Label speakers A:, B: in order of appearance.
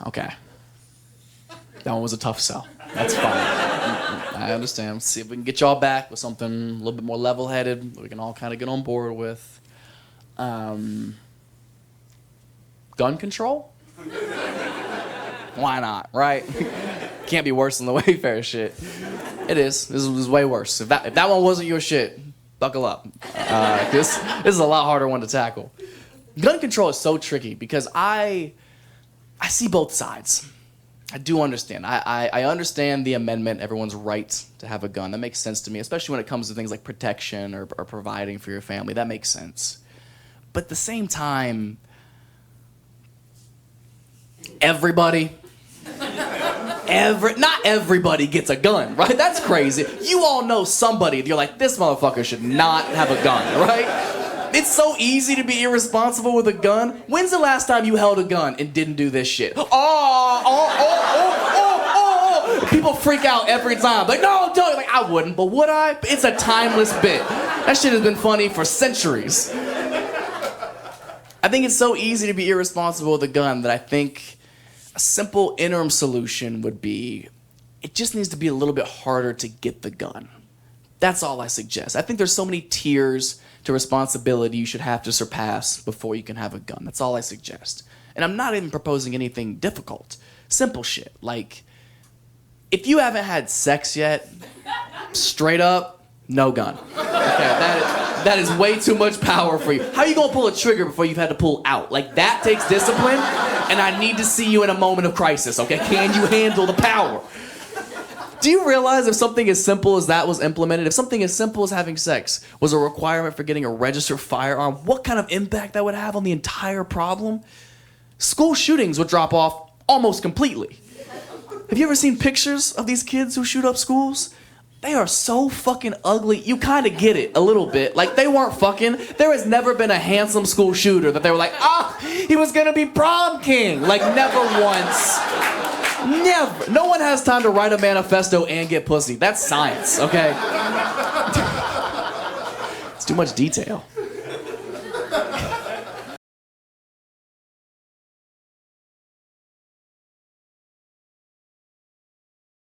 A: Okay. That one was a tough sell. That's fine. I understand. Let's see if we can get y'all back with something a little bit more level-headed that we can all kind of get on board with. Gun control? Why not, right? Can't be worse than the Wayfair shit. It is. This is way worse. If that one wasn't your shit, buckle up. This is a lot harder one to tackle. Gun control is so tricky because I see both sides. I do understand. I understand the amendment, everyone's right to have a gun. That makes sense to me, especially when it comes to things like protection or providing for your family. That makes sense. But at the same time, not everybody gets a gun, right? That's crazy. You all know somebody, you're like, this motherfucker should not have a gun, right? It's so easy to be irresponsible with a gun. When's the last time you held a gun and didn't do this shit? People freak out every time. Like, no, don't. Like, I wouldn't, but would I? It's a timeless bit. That shit has been funny for centuries. I think it's so easy to be irresponsible with a gun that I think a simple interim solution would be, it just needs to be a little bit harder to get the gun. That's all I suggest. I think there's so many tiers to responsibility you should have to surpass before you can have a gun. That's all I suggest. And I'm not even proposing anything difficult. Simple shit. Like, if you haven't had sex yet, straight up, no gun. Okay, that is way too much power for you. How are you gonna pull a trigger before you've had to pull out? Like, that takes discipline, and I need to see you in a moment of crisis, okay? Can you handle the power? Do you realize if something as simple as that was implemented, if something as simple as having sex was a requirement for getting a registered firearm, what kind of impact that would have on the entire problem? School shootings would drop off almost completely. Have you ever seen pictures of these kids who shoot up schools? They are so fucking ugly. You kind of get it a little bit. Like, they weren't fucking. There has never been a handsome school shooter that they were like, he was gonna be prom king. Like, never once. Never. No one has time to write a manifesto and get pussy. That's science, okay? It's too much detail.